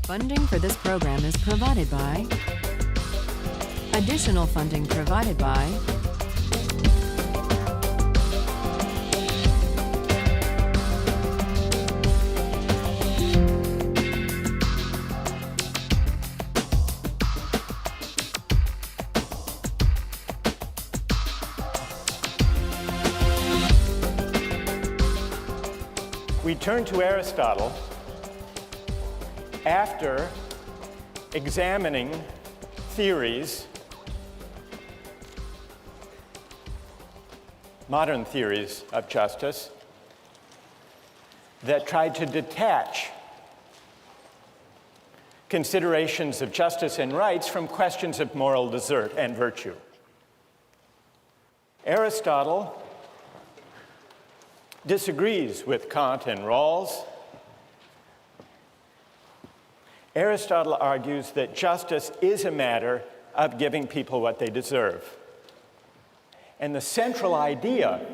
Funding for this program is provided by. Additional funding provided by. We turn to Aristotle after examining theories, modern theories of justice, that tried to detach considerations of justice and rights from questions of moral desert and virtue. Aristotle disagrees with Kant and Rawls. Aristotle argues that justice is a matter of giving people what they deserve. And the central idea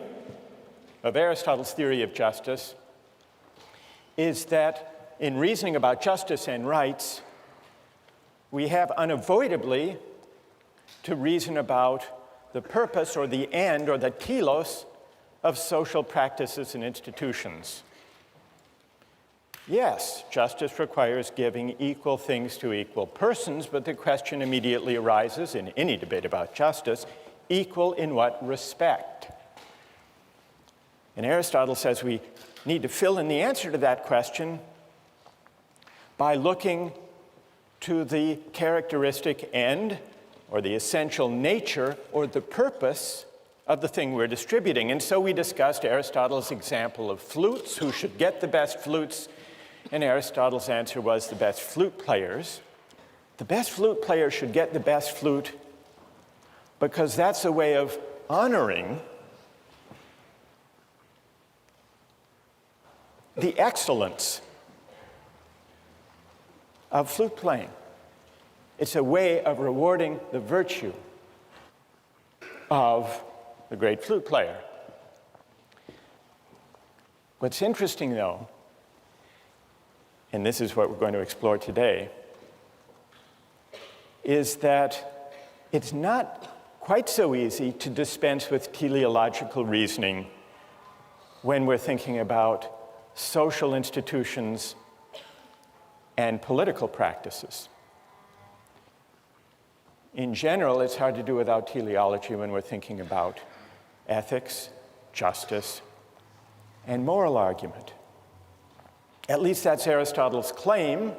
of Aristotle's theory of justice is that in reasoning about justice and rights, we have unavoidably to reason about the purpose or the end or the telos of social practices and institutions. Yes, justice requires giving equal things to equal persons, but the question immediately arises in any debate about justice, equal in what respect? And Aristotle says we need to fill in the answer to that question by looking to the characteristic end or the essential nature or the purpose of the thing we're distributing. And so we discussed Aristotle's example of flutes, who should get the best flutes, and Aristotle's answer was the best flute players. The best flute player should get the best flute because that's a way of honoring the excellence of flute playing. It's a way of rewarding the virtue of the great flute player. What's interesting, though, and this is what we're going to explore today, is that it's not quite so easy to dispense with teleological reasoning when we're thinking about social institutions and political practices. In general, it's hard to do without teleology when we're thinking about ethics, justice, and moral argument. At least that's Aristotle's claim,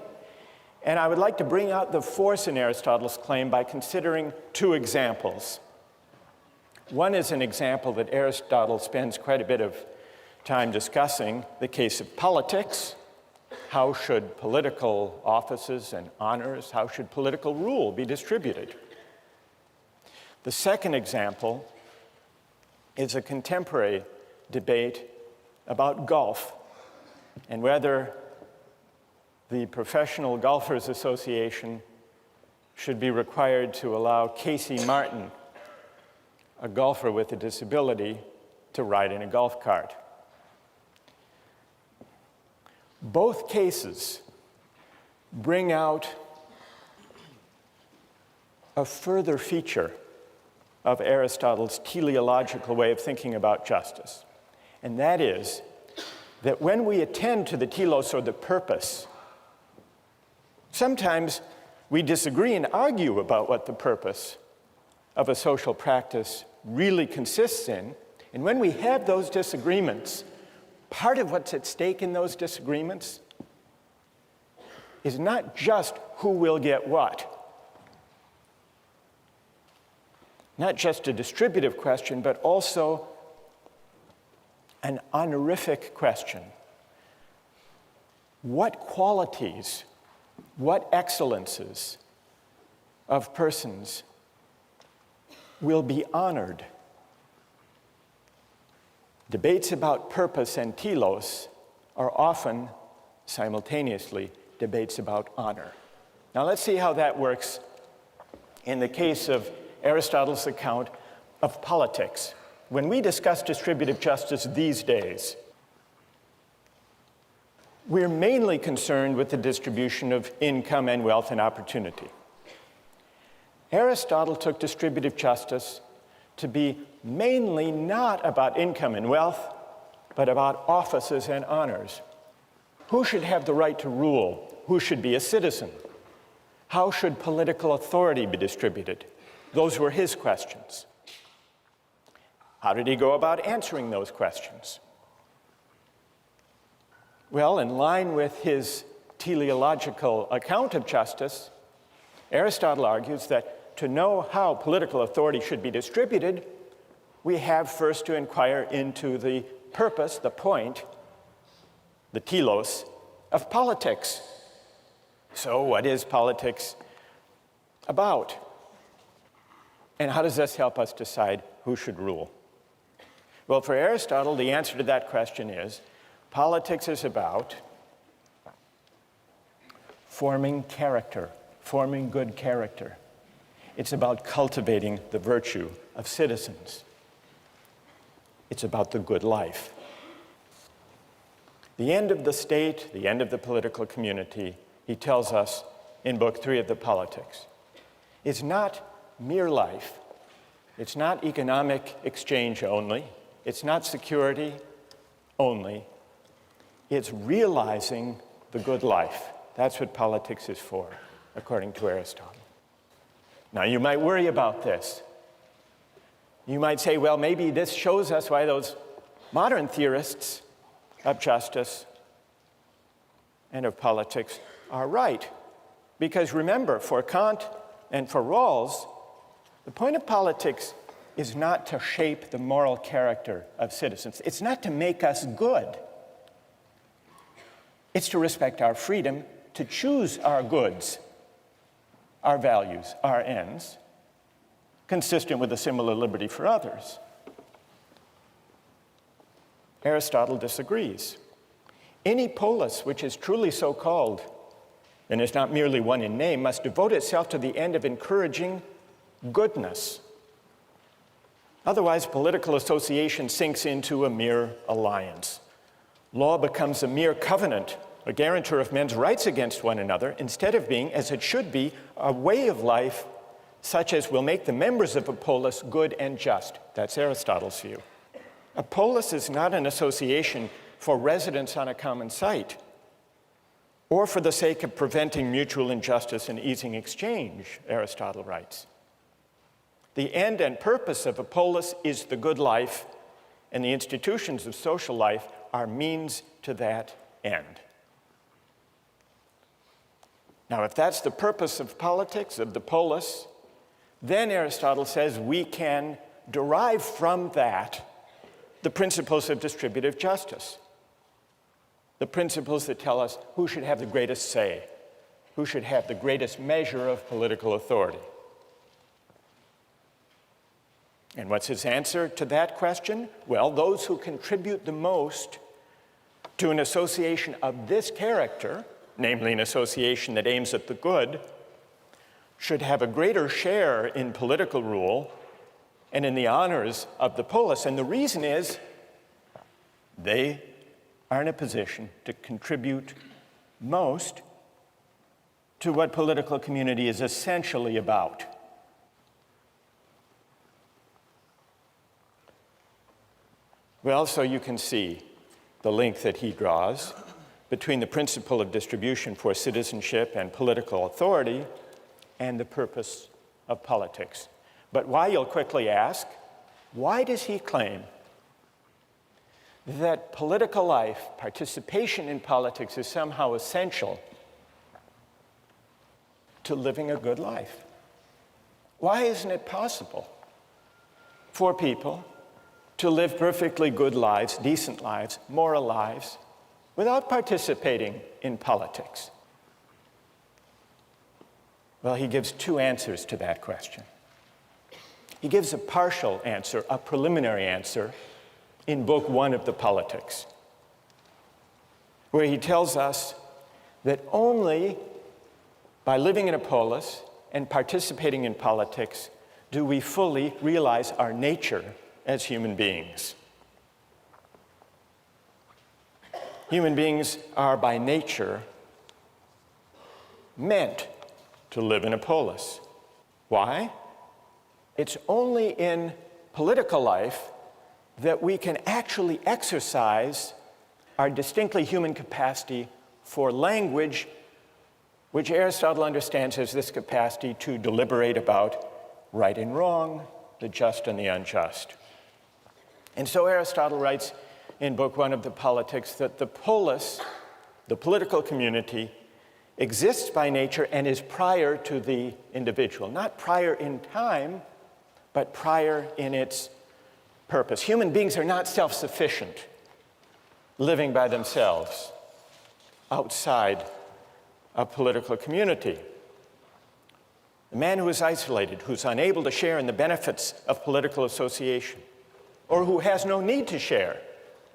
and I would like to bring out the force in Aristotle's claim by considering two examples. One is an example that Aristotle spends quite a bit of time discussing, the case of politics. How should political offices and honors, how should political rule be distributed? The second example is a contemporary debate about golf and whether the Professional Golfers Association should be required to allow Casey Martin, a golfer with a disability, to ride in a golf cart. Both cases bring out a further feature of Aristotle's teleological way of thinking about justice. And that is that when we attend to the telos or the purpose, sometimes we disagree and argue about what the purpose of a social practice really consists in. And when we have those disagreements, part of what's at stake in those disagreements is not just who will get what. Not just a distributive question, but also an honorific question. What qualities, what excellences of persons will be honored? Debates about purpose and telos are often, simultaneously, debates about honor. Now let's see how that works in the case of Aristotle's account of politics. When we discuss distributive justice these days, we're mainly concerned with the distribution of income and wealth and opportunity. Aristotle took distributive justice to be mainly not about income and wealth, but about offices and honors. Who should have the right to rule? Who should be a citizen? How should political authority be distributed? Those were his questions. How did he go about answering those questions? Well, in line with his teleological account of justice, Aristotle argues that to know how political authority should be distributed, we have first to inquire into the purpose, the point, the telos, of politics. So what is politics about? And how does this help us decide who should rule? Well, for Aristotle, the answer to that question is, politics is about forming character, forming good character. It's about cultivating the virtue of citizens. It's about the good life. The end of the state, the end of the political community, he tells us in Book 3 of the Politics, is not mere life. It's not economic exchange only. It's not security only. It's realizing the good life. That's what politics is for, according to Aristotle. Now, you might worry about this. You might say, well, maybe this shows us why those modern theorists of justice and of politics are right. Because remember, for Kant and for Rawls, the point of politics is not to shape the moral character of citizens. It's not to make us good. It's to respect our freedom to choose our goods, our values, our ends, consistent with a similar liberty for others. Aristotle disagrees. Any polis which is truly so called, and is not merely one in name, must devote itself to the end of encouraging goodness. Otherwise, political association sinks into a mere alliance. Law becomes a mere covenant, a guarantor of men's rights against one another, instead of being, as it should be, a way of life such as will make the members of a polis good and just. That's Aristotle's view. A polis is not an association for residence on a common site, or for the sake of preventing mutual injustice and easing exchange, Aristotle writes. The end and purpose of a polis is the good life, and the institutions of social life are means to that end. Now, if that's the purpose of politics, of the polis, then Aristotle says we can derive from that the principles of distributive justice, the principles that tell us who should have the greatest say, who should have the greatest measure of political authority. And what's his answer to that question? Well, those who contribute the most to an association of this character, namely an association that aims at the good, should have a greater share in political rule and in the honors of the polis. And the reason is they are in a position to contribute most to what political community is essentially about. Well, so you can see the link that he draws between the principle of distribution for citizenship and political authority and the purpose of politics. But why, you'll quickly ask, why does he claim that political life, participation in politics, is somehow essential to living a good life? Why isn't it possible for people to live perfectly good lives, decent lives, moral lives, without participating in politics? Well, he gives two answers to that question. He gives a partial answer, a preliminary answer, in Book 1 of the Politics, where he tells us that only by living in a polis and participating in politics do we fully realize our nature as human beings. Human beings are by nature meant to live in a polis. Why? It's only in political life that we can actually exercise our distinctly human capacity for language, which Aristotle understands as this capacity to deliberate about right and wrong, the just and the unjust. And so Aristotle writes in Book 1 of the Politics that the polis, the political community, exists by nature and is prior to the individual. Not prior in time, but prior in its purpose. Human beings are not self-sufficient, living by themselves outside a political community. The man who is isolated, who's unable to share in the benefits of political association, or who has no need to share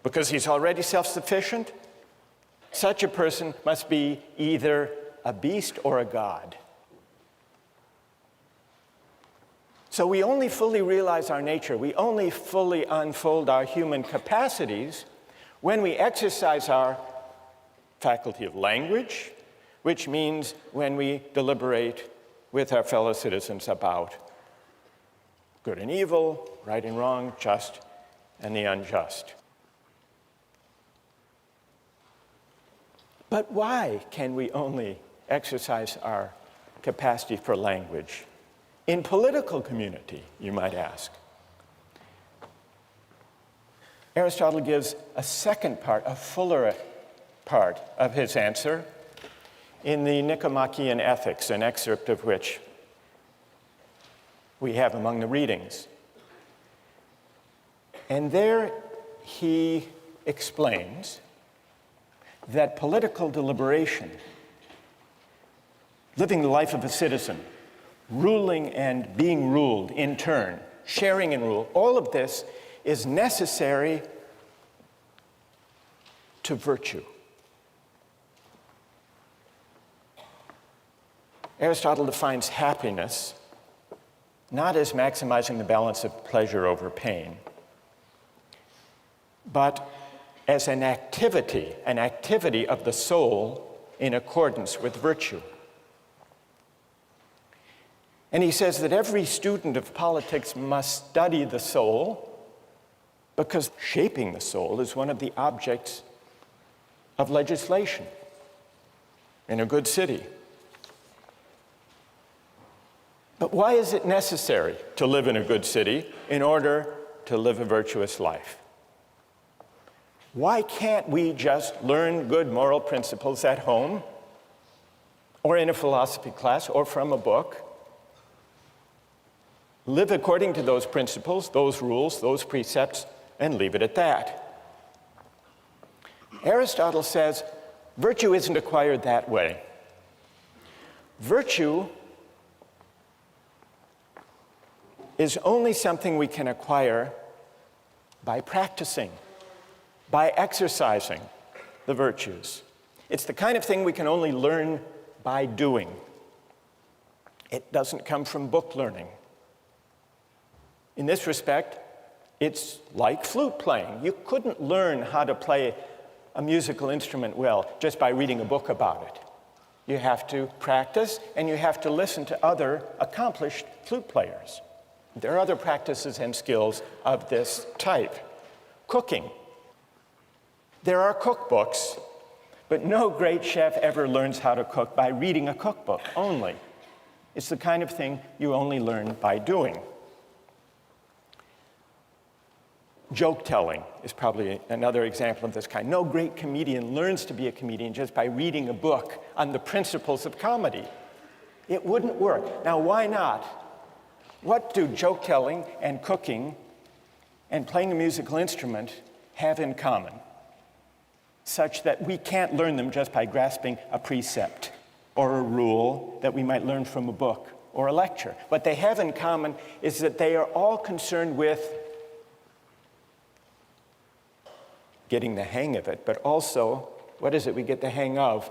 because he's already self-sufficient, such a person must be either a beast or a god. So we only fully realize our nature, we only fully unfold our human capacities when we exercise our faculty of language, which means when we deliberate with our fellow citizens about good and evil, right and wrong, just and the unjust. But why can we only exercise our capacity for language in political community, you might ask? Aristotle gives a second part, a fuller part of his answer in the Nicomachean Ethics, an excerpt of which we have among the readings. And there he explains that political deliberation, living the life of a citizen, ruling and being ruled in turn, sharing in rule, all of this is necessary to virtue. Aristotle defines happiness not as maximizing the balance of pleasure over pain, but as an activity of the soul in accordance with virtue. And he says that every student of politics must study the soul because shaping the soul is one of the objects of legislation in a good city. But why is it necessary to live in a good city in order to live a virtuous life? Why can't we just learn good moral principles at home or in a philosophy class or from a book? Live according to those principles, those rules, those precepts, and leave it at that. Aristotle says virtue isn't acquired that way. Virtue is only something we can acquire by practicing, by exercising the virtues. It's the kind of thing we can only learn by doing. It doesn't come from book learning. In this respect, it's like flute playing. You couldn't learn how to play a musical instrument well just by reading a book about it. You have to practice, and you have to listen to other accomplished flute players. There are other practices and skills of this type. Cooking. There are cookbooks, but no great chef ever learns how to cook by reading a cookbook only. It's the kind of thing you only learn by doing. Joke telling is probably another example of this kind. No great comedian learns to be a comedian just by reading a book on the principles of comedy. It wouldn't work. Now, why not? What do joke telling and cooking and playing a musical instrument have in common, such that we can't learn them just by grasping a precept or a rule that we might learn from a book or a lecture? What they have in common is that they are all concerned with getting the hang of it, but also, what is it we get the hang of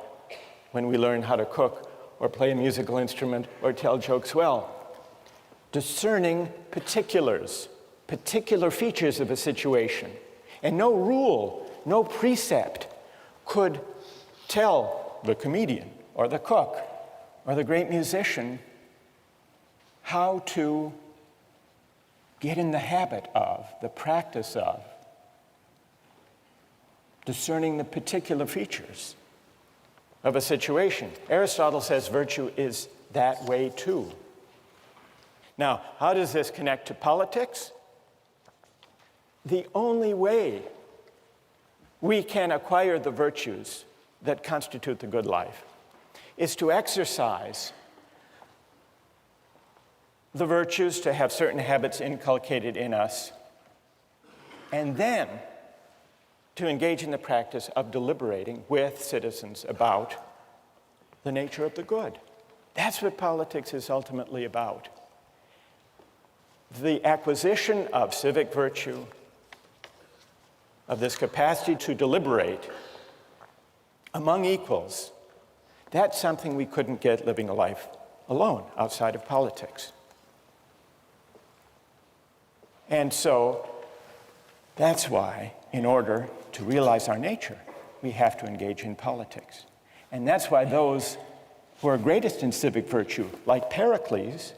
when we learn how to cook or play a musical instrument or tell jokes well? Discerning particulars, particular features of a situation. And no rule, no precept could tell the comedian or the cook or the great musician how to get in the habit of, the practice of, discerning the particular features of a situation. Aristotle says virtue is that way too. Now, how does this connect to politics? The only way we can acquire the virtues that constitute the good life is to exercise the virtues, to have certain habits inculcated in us, and then to engage in the practice of deliberating with citizens about the nature of the good. That's what politics is ultimately about. The acquisition of civic virtue, of this capacity to deliberate among equals, that's something we couldn't get living a life alone outside of politics. And so that's why, in order to realize our nature, we have to engage in politics. And that's why those who are greatest in civic virtue, like Pericles,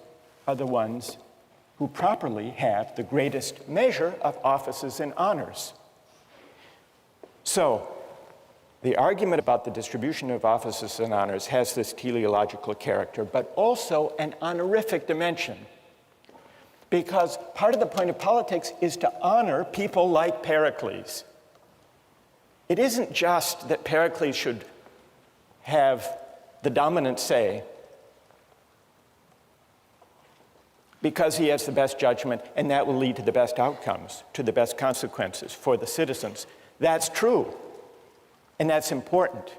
are the ones who properly have the greatest measure of offices and honors. So, the argument about the distribution of offices and honors has this teleological character, but also an honorific dimension. Because part of the point of politics is to honor people like Pericles. It isn't just that Pericles should have the dominant say because he has the best judgment and that will lead to the best outcomes, to the best consequences for the citizens. That's true, and that's important.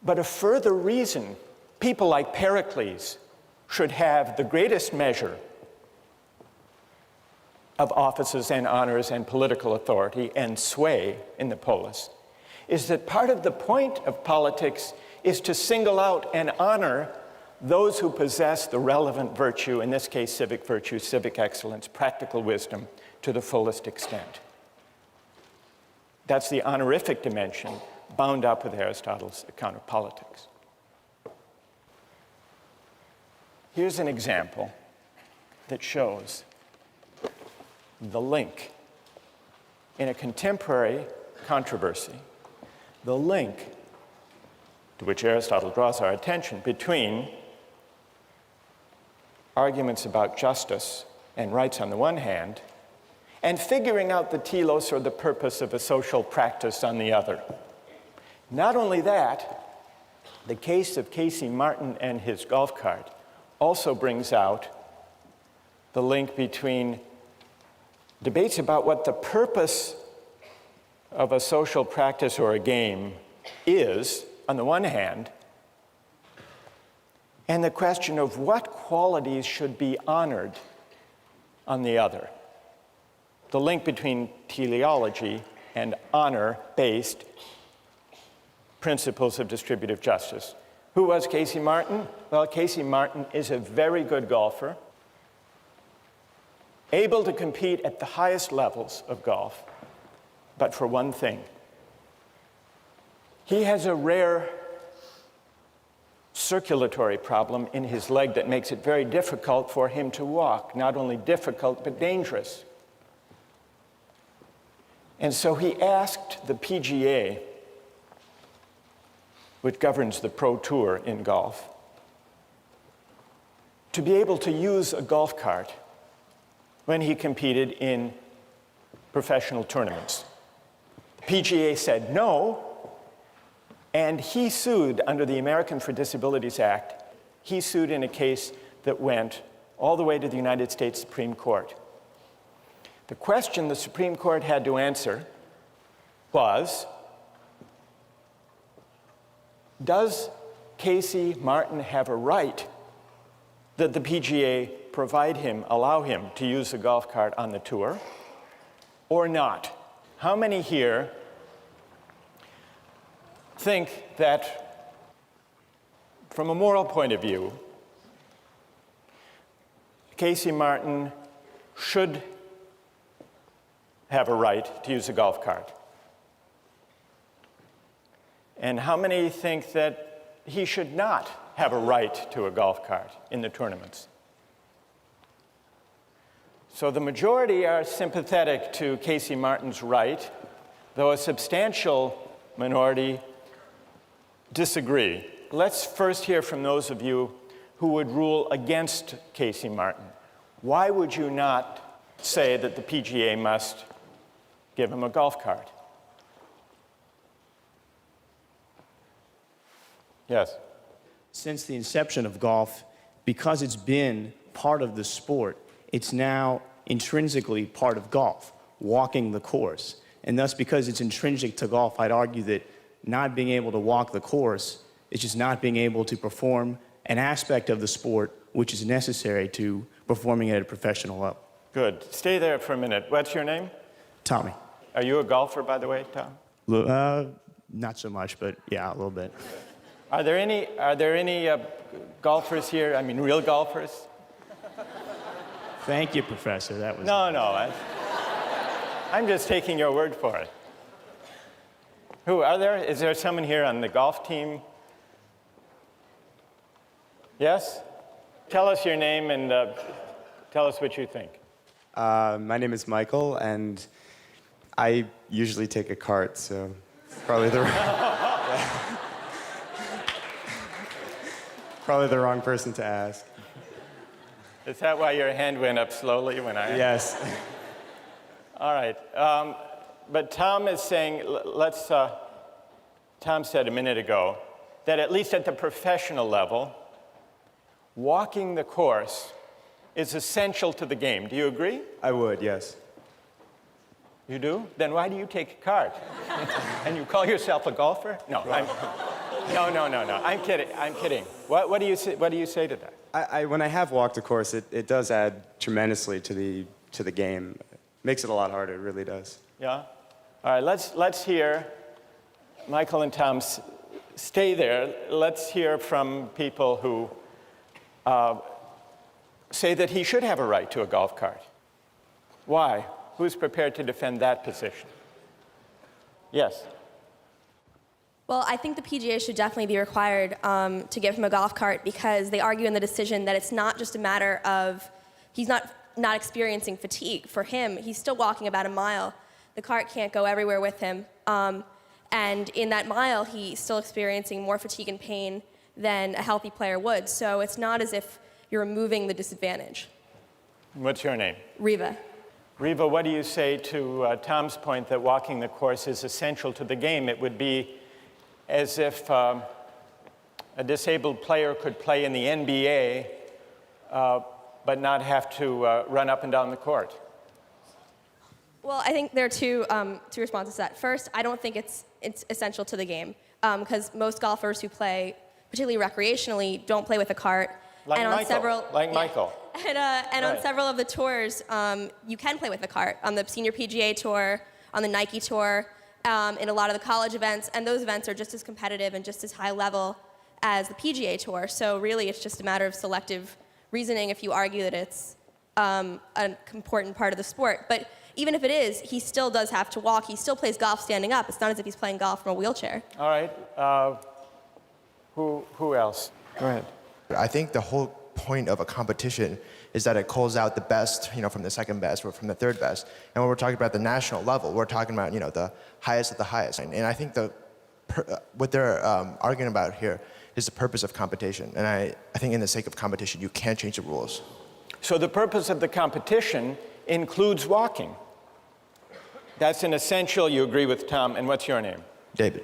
But a further reason people like Pericles should have the greatest measure of offices and honors and political authority and sway in the polis is that part of the point of politics is to single out and honor those who possess the relevant virtue, in this case civic virtue, civic excellence, practical wisdom, to the fullest extent. That's the honorific dimension bound up with Aristotle's account of politics. Here's an example that shows the link in a contemporary controversy, the link to which Aristotle draws our attention between arguments about justice and rights on the one hand, and figuring out the telos, or the purpose of a social practice, on the other. Not only that, the case of Casey Martin and his golf cart also brings out the link between debates about what the purpose of a social practice or a game is, on the one hand, and the question of what qualities should be honored on the other. The link between teleology and honor-based principles of distributive justice. Who was Casey Martin? Well, Casey Martin is a very good golfer, able to compete at the highest levels of golf, but for one thing. He has a rare circulatory problem in his leg that makes it very difficult for him to walk. Not only difficult, but dangerous. And so he asked the PGA, which governs the Pro Tour in golf, to be able to use a golf cart when he competed in professional tournaments. PGA said no, and he sued under the American for Disabilities Act. He sued in a case that went all the way to the United States Supreme Court. The question the Supreme Court had to answer was, does Casey Martin have a right that the PGA allow him to use the golf cart on the tour, or not? How many here think that, from a moral point of view, Casey Martin should have a right to use a golf cart? And how many think that he should not have a right to a golf cart in the tournaments? So the majority are sympathetic to Casey Martin's right, though a substantial minority disagree. Let's first hear from those of you who would rule against Casey Martin. Why would you not say that the PGA must give him a golf cart? Yes. Since the inception of golf, because it's been part of the sport, it's now intrinsically part of golf, walking the course. And thus, because it's intrinsic to golf, I'd argue that not being able to walk the course is just not being able to perform an aspect of the sport which is necessary to performing at a professional level. Good. Stay there for a minute. What's your name? Tommy. Are you a golfer, by the way, Tom? Not so much, but yeah, a little bit. Are there any golfers here? I mean, real golfers? Thank you, Professor. That was No. I'm just taking your word for it. Who are there? Is there someone here on the golf team? Yes? Tell us your name and tell us what you think. My name is Michael, and I usually take a cart, so probably probably the wrong person to ask. Is that why your hand went up slowly when I... Yes. All right. But Tom is saying, Tom said a minute ago that at least at the professional level, walking the course is essential to the game. Do you agree? I would, yes. You do? Then why do you take a cart? And you call yourself a golfer? No, no. I'm kidding. What do you say to that? When I have walked a course, it does add tremendously to the game. It makes it a lot harder, it really does. Yeah? All right, let's hear, Michael and Tom, stay there. Let's hear from people who say that he should have a right to a golf cart. Why? Who's prepared to defend that position? Yes. Well, I think the PGA should definitely be required to give him a golf cart because they argue in the decision that it's not just a matter of he's not experiencing fatigue. For him, he's still walking about a mile. The cart can't go everywhere with him. And in that mile, he's still experiencing more fatigue and pain than a healthy player would. So it's not as if you're removing the disadvantage. What's your name? Riva. Riva, what do you say to Tom's point that walking the course is essential to the game? It would be as if a disabled player could play in the NBA but not have to run up and down the court. Well, I think there are two responses to that. First, I don't think it's essential to the game because most golfers who play, particularly recreationally, don't play with a cart. Like and Michael. Michael. And Right. on several of the tours, you can play with the cart. On the Senior PGA Tour, on the Nike Tour, in a lot of the college events, and those events are just as competitive and just as high level as the PGA Tour. So really, it's just a matter of selective reasoning if you argue that it's an important part of the sport. But even if it is, he still does have to walk. He still plays golf standing up. It's not as if he's playing golf from a wheelchair. All right. Who else? Go ahead. I think the whole point of a competition is that it calls out the best, from the second best or from the third best. And when we're talking about the national level, we're talking about, the highest of the highest. And I think what they're arguing about here is the purpose of competition. And I think in the sake of competition, you can't change the rules. So the purpose of the competition includes walking. That's an essential, you agree with Tom, and what's your name? David.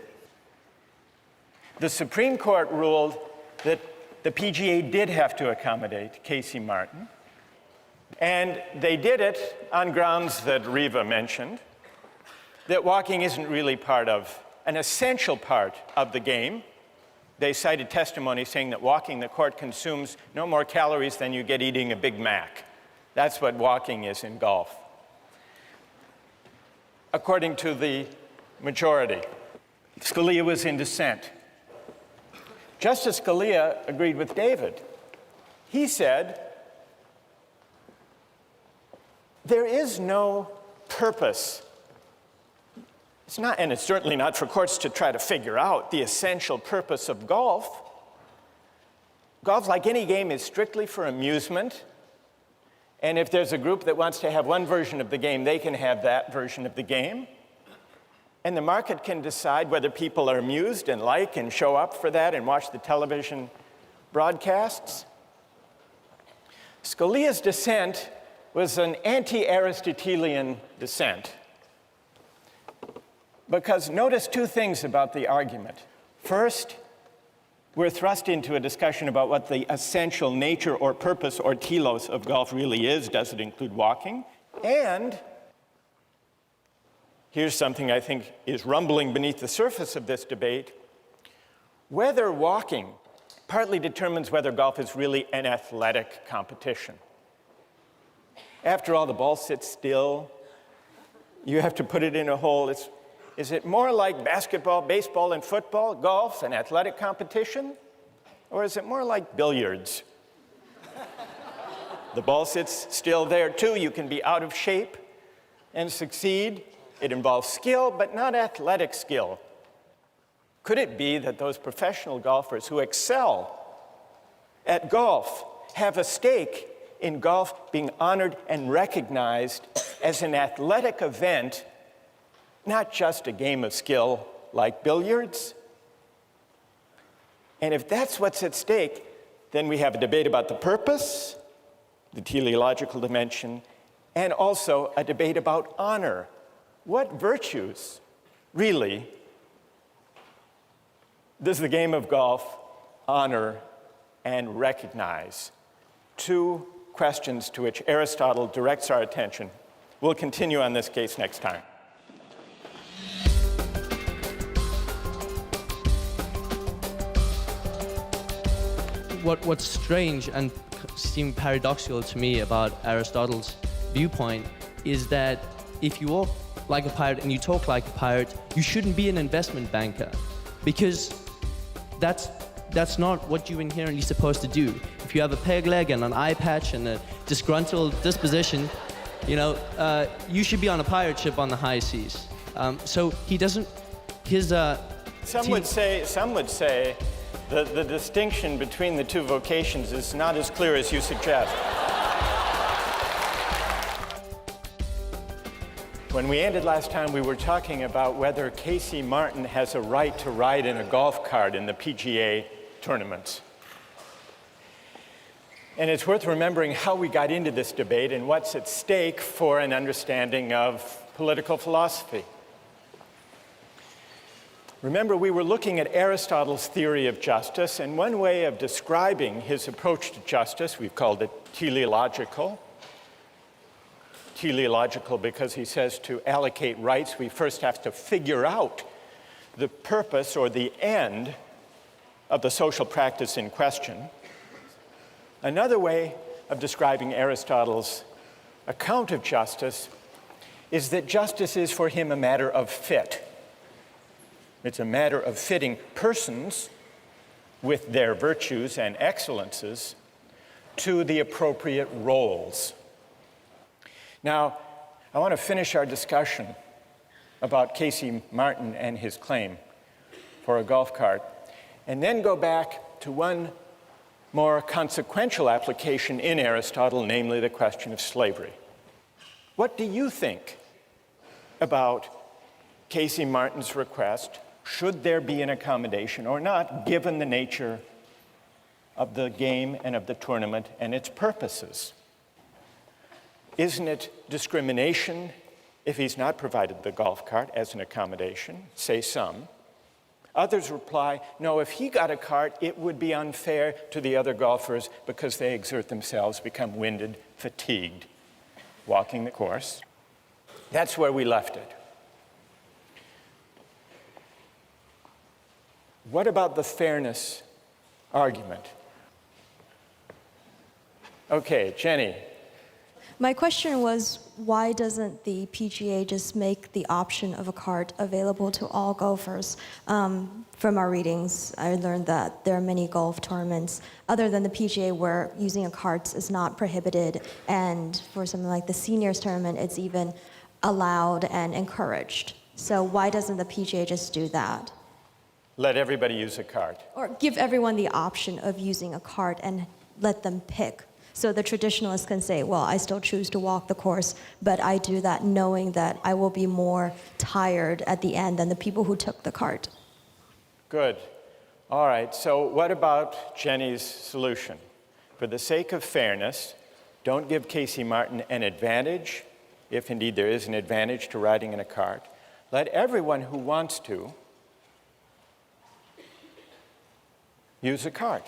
The Supreme Court ruled that the PGA did have to accommodate Casey Martin, and they did it on grounds that Riva mentioned, that walking isn't really an essential part of the game. They cited testimony saying that walking the court consumes no more calories than you get eating a Big Mac. That's what walking is in golf. According to the majority, Scalia was in dissent. Justice Scalia agreed with David. He said, there is no purpose It's not, and it's certainly not for courts to try to figure out the essential purpose of golf. Golf, like any game, is strictly for amusement. And if there's a group that wants to have one version of the game, they can have that version of the game. And the market can decide whether people are amused and like and show up for that and watch the television broadcasts. Scalia's dissent was an anti-Aristotelian dissent. Because notice two things about the argument. First, we're thrust into a discussion about what the essential nature or purpose or telos of golf really is. Does it include walking? And here's something I think is rumbling beneath the surface of this debate. Whether walking partly determines whether golf is really an athletic competition. After all, the ball sits still. You have to put it in a hole. Is it more like basketball, baseball, and football, golf, an athletic competition? Or is it more like billiards? The ball sits still there, too. You can be out of shape and succeed. It involves skill, but not athletic skill. Could it be that those professional golfers who excel at golf have a stake in golf being honored and recognized as an athletic event, not just a game of skill like billiards? And if that's what's at stake, then we have a debate about the purpose, the teleological dimension, and also a debate about honor. What virtues, really, does the game of golf honor and recognize? Two questions to which Aristotle directs our attention. We'll continue on this case next time. What's strange and seems paradoxical to me about Aristotle's viewpoint is that if you walk like a pirate and you talk like a pirate, you shouldn't be an investment banker, because that's not what you're inherently supposed to do. If you have a peg leg and an eye patch and a disgruntled disposition, you should be on a pirate ship on the high seas. So he doesn't. Some would say the distinction between the two vocations is not as clear as you suggest. When we ended last time, we were talking about whether Casey Martin has a right to ride in a golf cart in the PGA tournaments. And it's worth remembering how we got into this debate and what's at stake for an understanding of political philosophy. Remember, we were looking at Aristotle's theory of justice, and one way of describing his approach to justice, we've called it teleological. Teleological because he says to allocate rights, we first have to figure out the purpose or the end of the social practice in question. Another way of describing Aristotle's account of justice is that justice is for him a matter of fit. It's a matter of fitting persons with their virtues and excellences to the appropriate roles. Now, I want to finish our discussion about Casey Martin and his claim for a golf cart, and then go back to one more consequential application in Aristotle, namely the question of slavery. What do you think about Casey Martin's request? Should there be an accommodation or not, given the nature of the game and of the tournament and its purposes? Isn't it discrimination if he's not provided the golf cart as an accommodation, say some? Others reply, no, if he got a cart, it would be unfair to the other golfers because they exert themselves, become winded, fatigued, walking the course. That's where we left it. What about the fairness argument? Okay, Jenny. My question was, why doesn't the PGA just make the option of a cart available to all golfers? From our readings, I learned that there are many golf tournaments other than the PGA where using a cart is not prohibited, and for something like the seniors tournament, it's even allowed and encouraged. So why doesn't the PGA just do that? Let everybody use a cart. Or give everyone the option of using a cart and let them pick. So the traditionalists can say, well, I still choose to walk the course, but I do that knowing that I will be more tired at the end than the people who took the cart. Good. All right, so what about Jenny's solution? For the sake of fairness, don't give Casey Martin an advantage, if indeed there is an advantage to riding in a cart. Let everyone who wants to use a cart.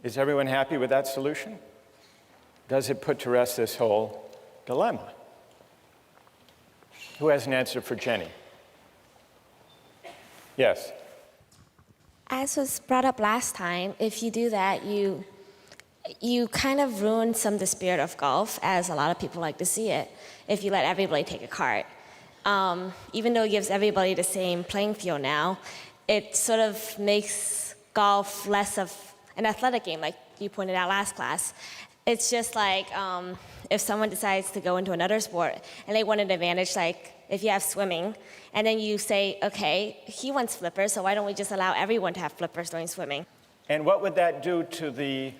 Is everyone happy with that solution? Does it put to rest this whole dilemma? Who has an answer for Jenny? Yes. As was brought up last time, if you do that, you kind of ruin some of the spirit of golf, as a lot of people like to see it, if you let everybody take a cart. Even though it gives everybody the same playing field now, it sort of makes golf less of an athletic game, like you pointed out last class. It's just like if someone decides to go into another sport and they want an advantage, like if you have swimming, and then you say, okay, he wants flippers, so why don't we just allow everyone to have flippers during swimming? And what would that do to the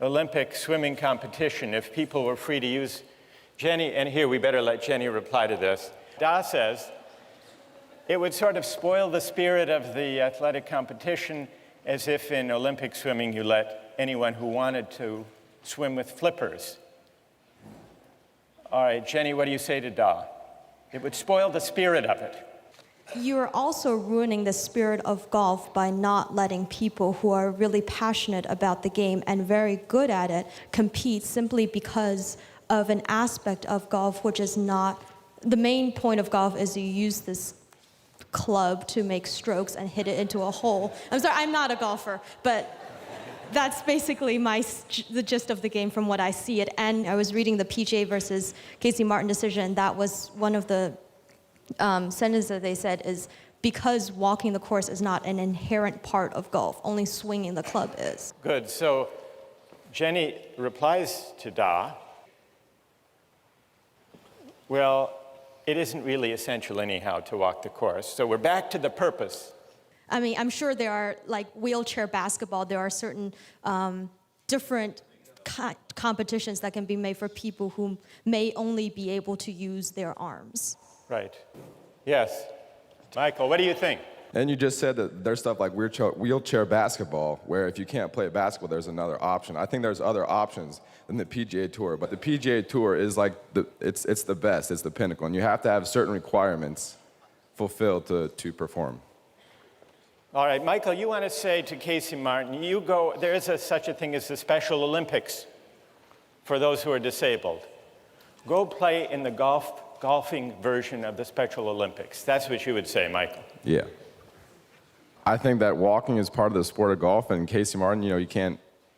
Olympic swimming competition if people were free to use Jenny? And here we better let Jenny reply to this. Da says it would sort of spoil the spirit of the athletic competition, as if in Olympic swimming you let anyone who wanted to swim with flippers. All right, Jenny, what do you say to Da? It would spoil the spirit of it. You're also ruining the spirit of golf by not letting people who are really passionate about the game and very good at it compete simply because of an aspect of golf which is not... The main point of golf is you use this club to make strokes and hit it into a hole. I'm sorry, I'm not a golfer, but that's basically the gist of the game from what I see it. And I was reading the PGA versus Casey Martin decision. That was one of the sentences that they said is because walking the course is not an inherent part of golf, only swinging the club is. Good, so Jenny replies to Da, well, it isn't really essential anyhow to walk the course. So we're back to the purpose. I mean, I'm sure there are, like wheelchair basketball, there are certain different competitions that can be made for people who may only be able to use their arms. Right. Yes. Michael, what do you think? And you just said that there's stuff like wheelchair basketball, where if you can't play basketball, there's another option. I think there's other options than the PGA Tour, but the PGA Tour is like, it's the best, it's the pinnacle, and you have to have certain requirements fulfilled to perform. All right, Michael, you want to say to Casey Martin, there is such a thing as the Special Olympics for those who are disabled. Go play in the golfing version of the Special Olympics. That's what you would say, Michael. Yeah. I think that walking is part of the sport of golf, and Casey Martin,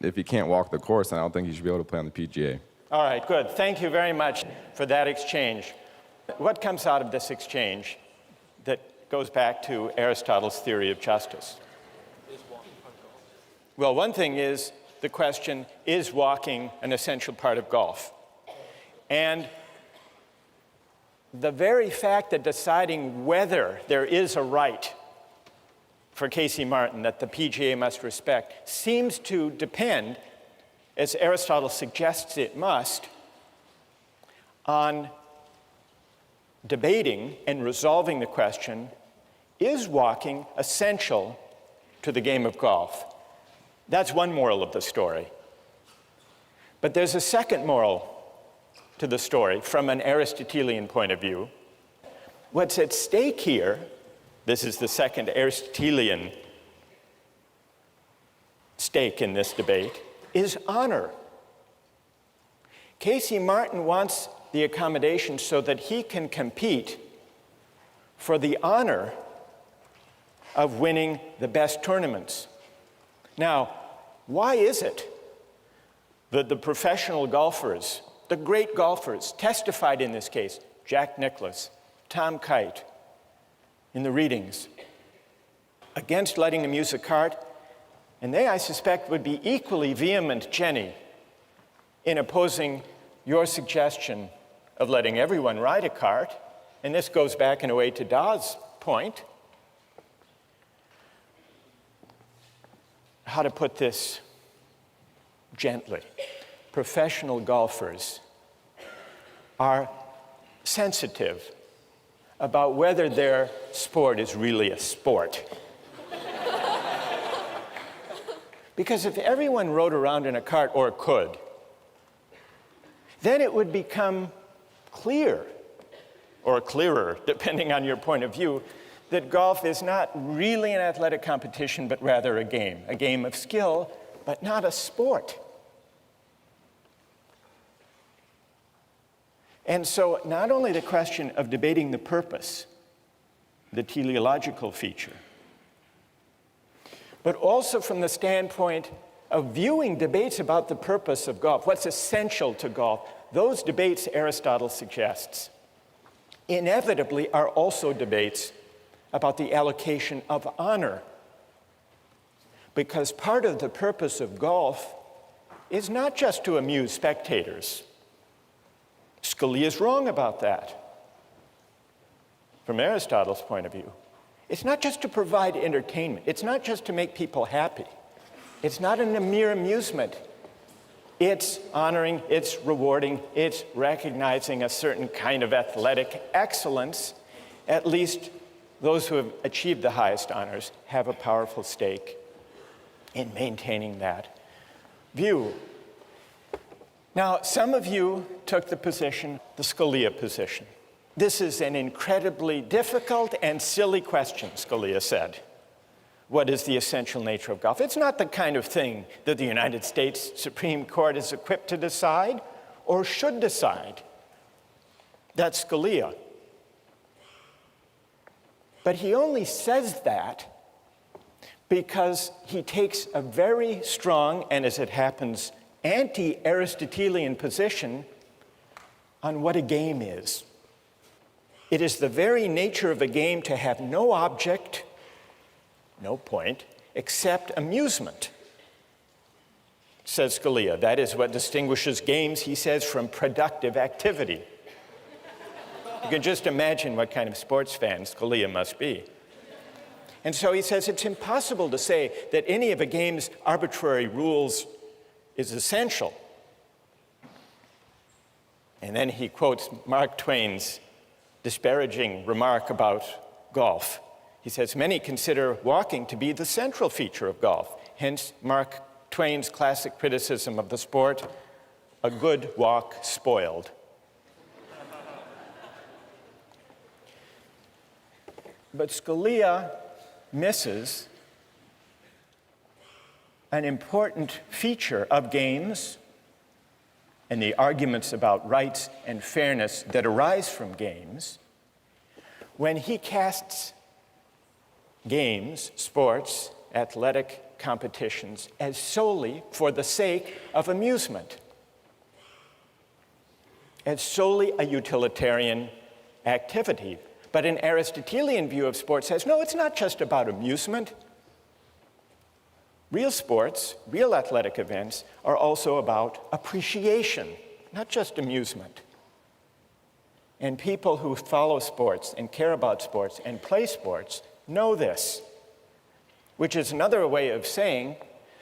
if you can't walk the course, then I don't think you should be able to play on the PGA. All right, good. Thank you very much for that exchange. What comes out of this exchange that goes back to Aristotle's theory of justice? Well, one thing is the question, is walking an essential part of golf? And the very fact that deciding whether there is a right for Casey Martin that the PGA must respect seems to depend, as Aristotle suggests it must, on debating and resolving the question, is walking essential to the game of golf? That's one moral of the story. But there's a second moral to the story from an Aristotelian point of view. What's at stake here, this is the second Aristotelian stake in this debate, is honor. Casey Martin wants the accommodation so that he can compete for the honor of winning the best tournaments. Now, why is it that the professional golfers, the great golfers, testified in this case, Jack Nicklaus, Tom Kite, in the readings, against letting him use a cart, and they, I suspect, would be equally vehement, Jenny, in opposing your suggestion of letting everyone ride a cart, and this goes back in a way to Da's point, how to put this gently. Professional golfers are sensitive about whether their sport is really a sport. Because if everyone rode around in a cart, or could, then it would become clear, or clearer, depending on your point of view, that golf is not really an athletic competition, but rather a game of skill, but not a sport. And so not only the question of debating the purpose, the teleological feature, but also from the standpoint of viewing debates about the purpose of golf, what's essential to golf, those debates, Aristotle suggests, inevitably are also debates about the allocation of honor. Because part of the purpose of golf is not just to amuse spectators. Scalia is wrong about that. From Aristotle's point of view, it's not just to provide entertainment. It's not just to make people happy. It's not a mere amusement. It's honoring, it's rewarding, it's recognizing a certain kind of athletic excellence. At least those who have achieved the highest honors have a powerful stake in maintaining that view. Now, some of you took the position, the Scalia position. This is an incredibly difficult and silly question, Scalia said. What is the essential nature of golf? It's not the kind of thing that the United States Supreme Court is equipped to decide or should decide. That's Scalia. But he only says that because he takes a very strong, and as it happens, anti-Aristotelian position on what a game is. It is the very nature of a game to have no object, no point, except amusement, says Scalia. That is what distinguishes games, he says, from productive activity. You can just imagine what kind of sports fan Scalia must be. And so he says it's impossible to say that any of a game's arbitrary rules is essential. And then he quotes Mark Twain's disparaging remark about golf. He says, many consider walking to be the central feature of golf. Hence, Mark Twain's classic criticism of the sport, a good walk spoiled. But Scalia misses an important feature of games and the arguments about rights and fairness that arise from games when he casts games, sports, athletic competitions as solely for the sake of amusement, as solely a utilitarian activity. But an Aristotelian view of sports says, no, it's not just about amusement. Real sports, real athletic events are also about appreciation, not just amusement. And people who follow sports and care about sports and play sports know this, which is another way of saying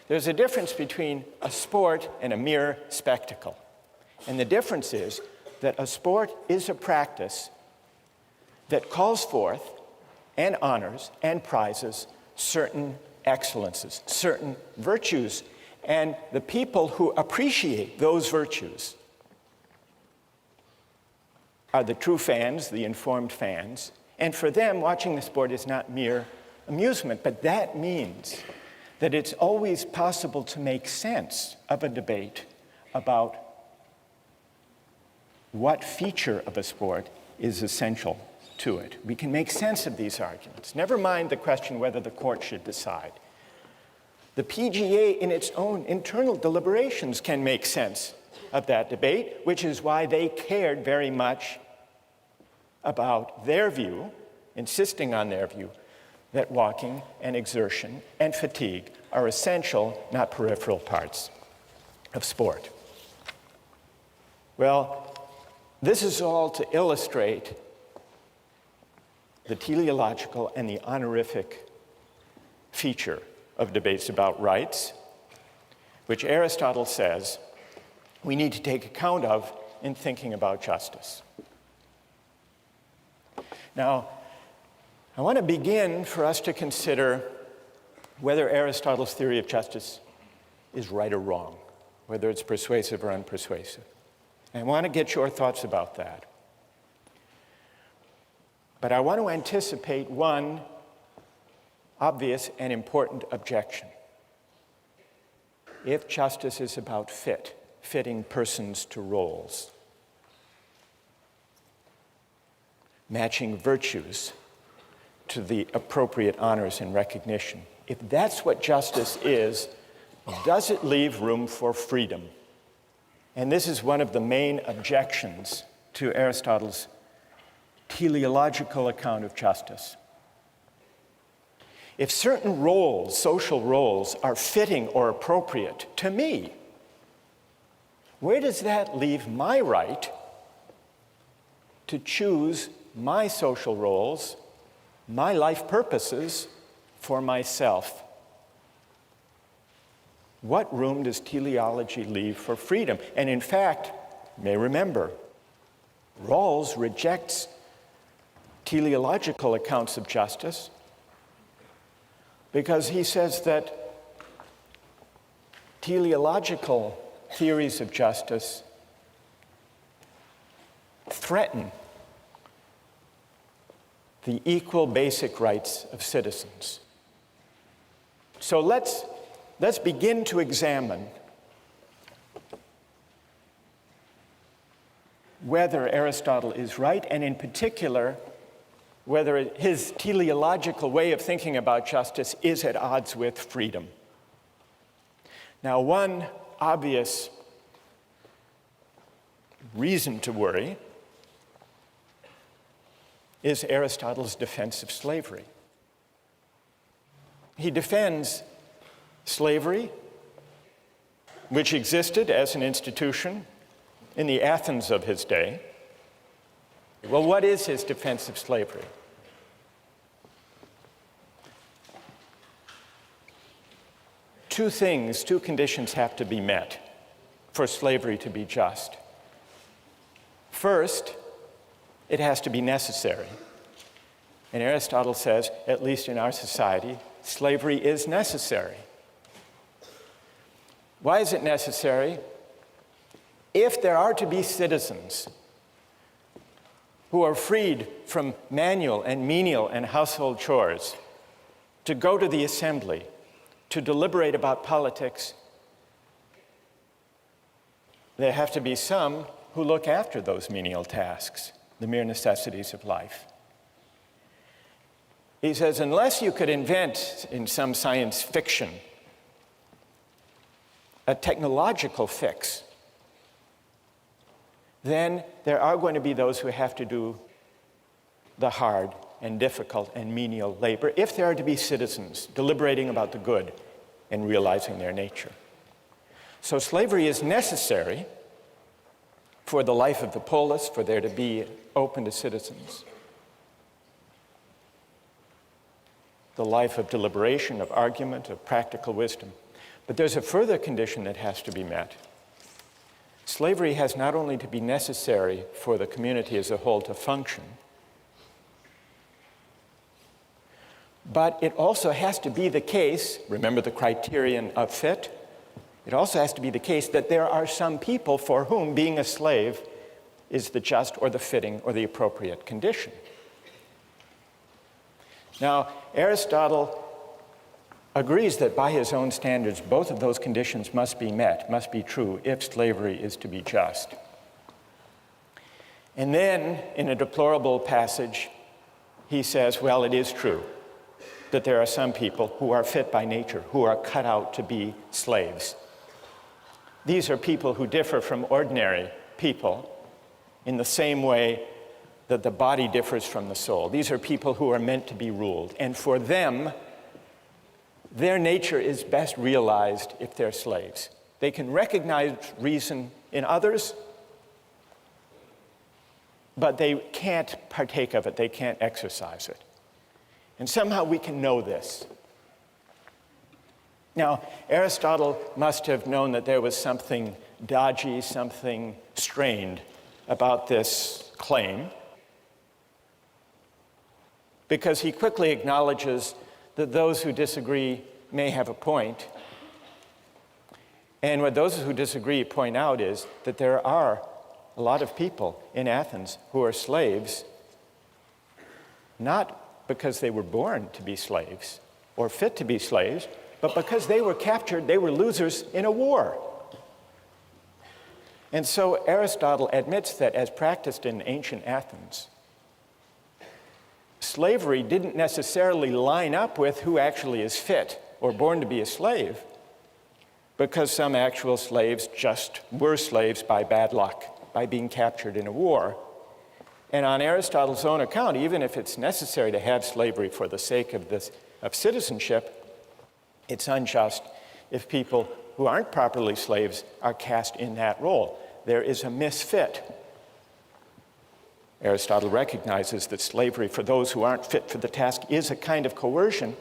there's a difference between a sport and a mere spectacle. And the difference is that a sport is a practice that calls forth and honors and prizes certain excellences, certain virtues, and the people who appreciate those virtues are the true fans, the informed fans, and for them, watching the sport is not mere amusement, but that means that it's always possible to make sense of a debate about what feature of a sport is essential to it. We can make sense of these arguments. Never mind the question whether the court should decide. The PGA, in its own internal deliberations, can make sense of that debate, which is why they cared very much about their view, insisting on their view, that walking and exertion and fatigue are essential, not peripheral parts of sport. Well, this is all to illustrate the teleological and the honorific feature of debates about rights, which Aristotle says we need to take account of in thinking about justice. Now, I want to begin for us to consider whether Aristotle's theory of justice is right or wrong, whether it's persuasive or unpersuasive. And I want to get your thoughts about that. But I want to anticipate one obvious and important objection. If justice is about fitting persons to roles, matching virtues to the appropriate honors and recognition, if that's what justice is, does it leave room for freedom? And this is one of the main objections to Aristotle's teleological account of justice. If certain roles, social roles, are fitting or appropriate to me, where does that leave my right to choose my social roles, my life purposes for myself? What room does teleology leave for freedom? And in fact, you may remember, Rawls rejects teleological accounts of justice because he says that teleological theories of justice threaten the equal basic rights of citizens. So let's begin to examine whether Aristotle is right, and in particular, whether his teleological way of thinking about justice is at odds with freedom. Now, one obvious reason to worry is Aristotle's defense of slavery. He defends slavery, which existed as an institution in the Athens of his day. Well, what is his defense of slavery? Two conditions have to be met for slavery to be just. First, it has to be necessary. And Aristotle says, at least in our society, slavery is necessary. Why is it necessary? If there are to be citizens who are freed from manual and menial and household chores to go to the assembly, to deliberate about politics, there have to be some who look after those menial tasks, the mere necessities of life. He says, unless you could invent in some science fiction a technological fix, then there are going to be those who have to do the hard and difficult and menial labor if there are to be citizens deliberating about the good and realizing their nature. So slavery is necessary for the life of the polis, for there to be open to citizens. The life of deliberation, of argument, of practical wisdom. But there's a further condition that has to be met. Slavery has not only to be necessary for the community as a whole to function, but it also has to be the case, remember the criterion of fit, it also has to be the case that there are some people for whom being a slave is the just or the fitting or the appropriate condition. Now, Aristotle agrees that by his own standards, both of those conditions must be met, must be true, if slavery is to be just. And then, in a deplorable passage, he says, well, it is true that there are some people who are fit by nature, who are cut out to be slaves. These are people who differ from ordinary people in the same way that the body differs from the soul. These are people who are meant to be ruled. And for them, their nature is best realized if they're slaves. They can recognize reason in others, but they can't partake of it, they can't exercise it. And somehow we can know this. Now, Aristotle must have known that there was something dodgy, something strained about this claim, because he quickly acknowledges that those who disagree may have a point. And what those who disagree point out is that there are a lot of people in Athens who are slaves, not because they were born to be slaves or fit to be slaves, but because they were captured, they were losers in a war. And so Aristotle admits that as practiced in ancient Athens, slavery didn't necessarily line up with who actually is fit or born to be a slave, because some actual slaves just were slaves by bad luck, by being captured in a war. And on Aristotle's own account, even if it's necessary to have slavery for the sake of citizenship, it's unjust if people who aren't properly slaves are cast in that role. There is a misfit. Aristotle recognizes that slavery for those who aren't fit for the task is a kind of coercion.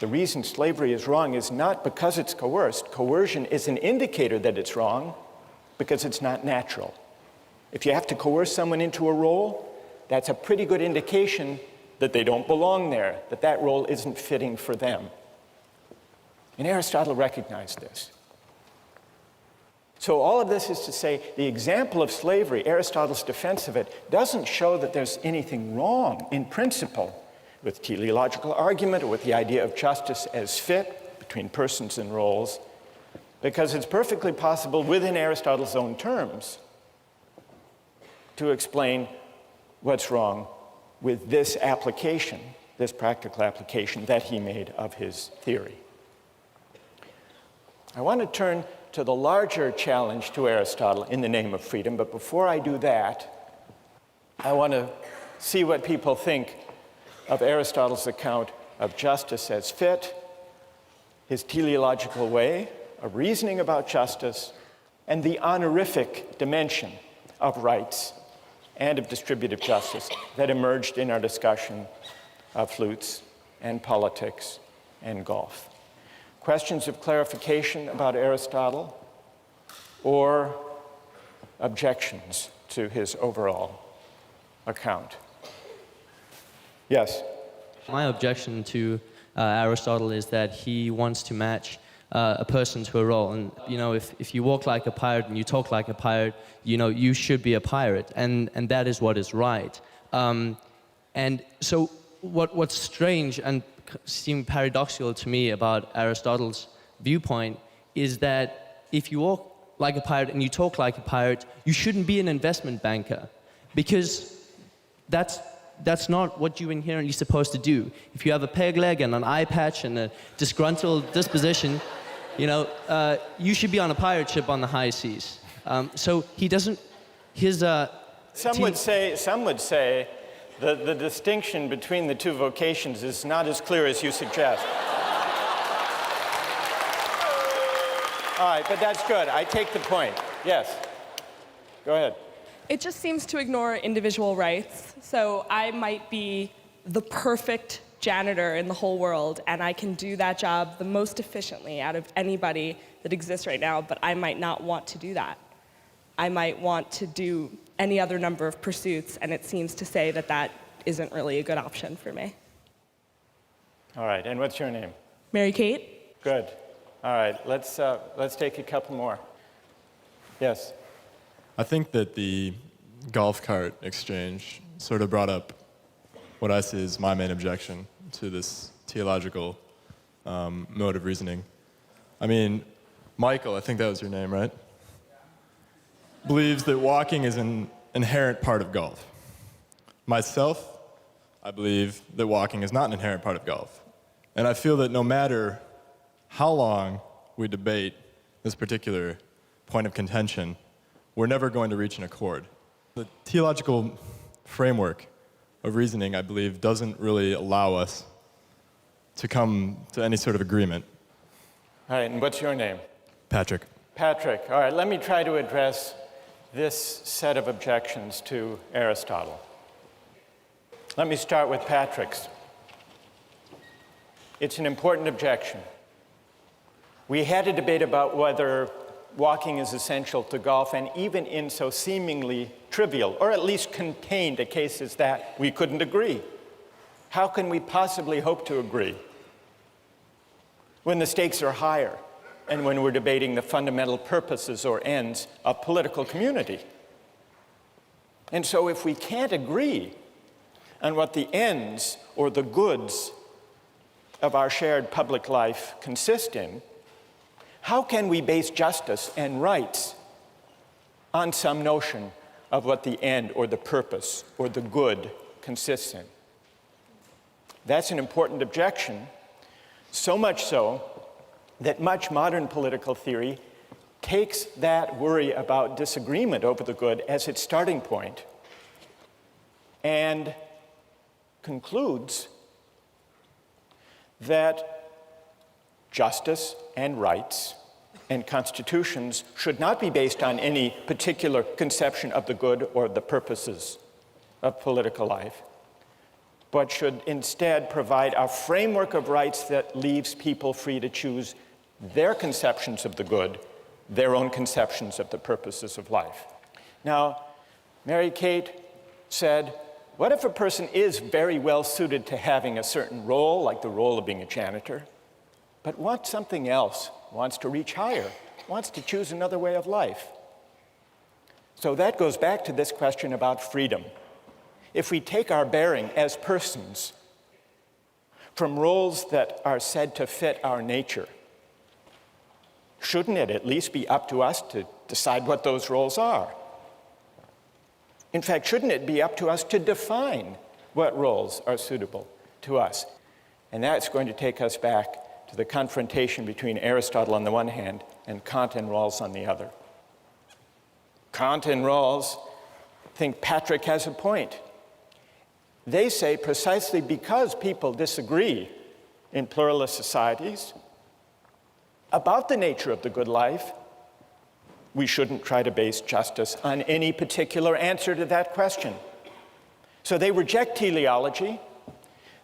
The reason slavery is wrong is not because it's coerced. Coercion is an indicator that it's wrong because it's not natural. If you have to coerce someone into a role, that's a pretty good indication that they don't belong there, that that role isn't fitting for them. And Aristotle recognized this. So all of this is to say, the example of slavery, Aristotle's defense of it, doesn't show that there's anything wrong in principle with teleological argument or with the idea of justice as fit between persons and roles, because it's perfectly possible within Aristotle's own terms to explain what's wrong with this application, this practical application that he made of his theory. I want to turn to the larger challenge to Aristotle in the name of freedom, but before I do that, I want to see what people think of Aristotle's account of justice as fit, his teleological way of reasoning about justice, and the honorific dimension of rights and of distributive justice that emerged in our discussion of flutes and politics and golf. Questions of clarification about Aristotle or objections to his overall account? Yes? My objection to Aristotle is that he wants to match a person to a role. And, you know, if you walk like a pirate and you talk like a pirate, you know, you should be a pirate. And that is what is right. And so what's strange and seem paradoxical to me about Aristotle's viewpoint is that if you walk like a pirate and you talk like a pirate, you shouldn't be an investment banker, because that's not what you're inherently supposed to do. If you have a peg leg and an eye patch and a disgruntled disposition, you know, you should be on a pirate ship on the high seas. So he doesn't, Some would say the distinction between the two vocations is not as clear as you suggest. All right, but that's good. I take the point. Yes. Go ahead. It just seems to ignore individual rights. So I might be the perfect janitor in the whole world, and I can do that job the most efficiently out of anybody that exists right now, but I might not want to do that. I might want to do any other number of pursuits, and it seems to say that that isn't really a good option for me. All right, and what's your name? Mary Kate? Good. All right, let's take a couple more. Yes? I think that the golf cart exchange sort of brought up what I see as my main objection to this theological mode of reasoning. I mean, Michael, I think that was your name, right? Believes that walking is an inherent part of golf. Myself, I believe that walking is not an inherent part of golf. And I feel that no matter how long we debate this particular point of contention, we're never going to reach an accord. The theological framework of reasoning, I believe, doesn't really allow us to come to any sort of agreement. All right, and what's your name? Patrick. Patrick. All right, let me try to address this set of objections to Aristotle. Let me start with Patrick's. It's an important objection. We had a debate about whether walking is essential to golf, and even in so seemingly trivial, or at least contained a case as that, we couldn't agree. How can we possibly hope to agree when the stakes are higher and when we're debating the fundamental purposes or ends of political community? And so if we can't agree on what the ends or the goods of our shared public life consist in, how can we base justice and rights on some notion of what the end or the purpose or the good consists in? That's an important objection, so much so that much modern political theory takes that worry about disagreement over the good as its starting point and concludes that justice and rights and constitutions should not be based on any particular conception of the good or the purposes of political life, but should instead provide a framework of rights that leaves people free to choose their conceptions of the good, their own conceptions of the purposes of life. Now, Mary Kate said, what if a person is very well suited to having a certain role, like the role of being a janitor, but wants something else, wants to reach higher, wants to choose another way of life? So that goes back to this question about freedom. If we take our bearing as persons from roles that are said to fit our nature, shouldn't it at least be up to us to decide what those roles are? In fact, shouldn't it be up to us to define what roles are suitable to us? And that's going to take us back to the confrontation between Aristotle on the one hand and Kant and Rawls on the other. Kant and Rawls think Patrick has a point. They say precisely because people disagree in pluralist societies about the nature of the good life, we shouldn't try to base justice on any particular answer to that question. So they reject teleology.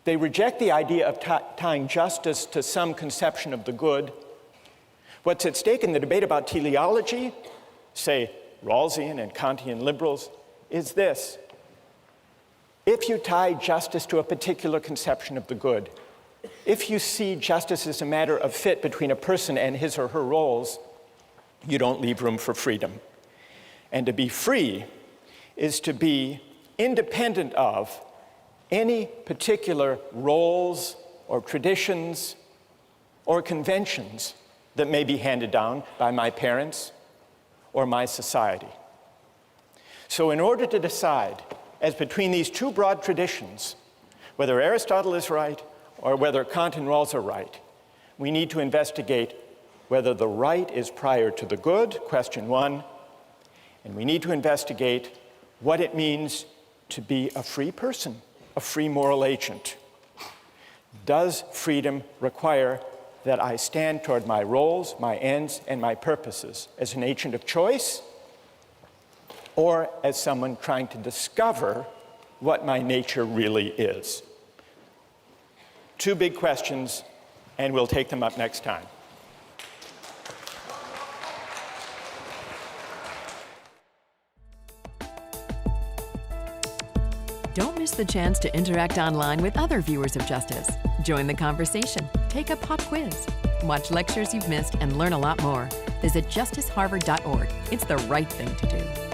They reject the idea of tying justice to some conception of the good. What's at stake in the debate about teleology, say Rawlsian and Kantian liberals, is this. If you tie justice to a particular conception of the good, if you see justice as a matter of fit between a person and his or her roles, you don't leave room for freedom. And to be free is to be independent of any particular roles or traditions or conventions that may be handed down by my parents or my society. So in order to decide as between these two broad traditions, whether Aristotle is right or whether Kant and Rawls are right, we need to investigate whether the right is prior to the good, question one, and we need to investigate what it means to be a free person, a free moral agent. Does freedom require that I stand toward my roles, my ends, and my purposes as an agent of choice, or as someone trying to discover what my nature really is? Two big questions, and we'll take them up next time. Don't miss the chance to interact online with other viewers of Justice. Join the conversation, take a pop quiz, watch lectures you've missed, and learn a lot more. Visit justiceharvard.org. It's the right thing to do.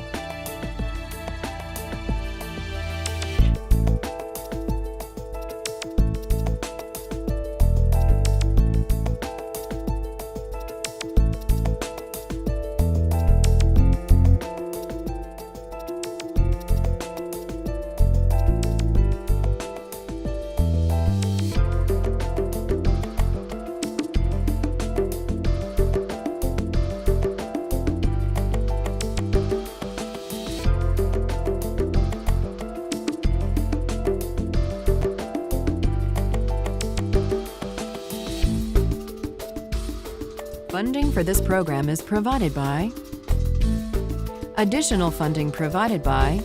Funding for this program is provided by Additional funding provided by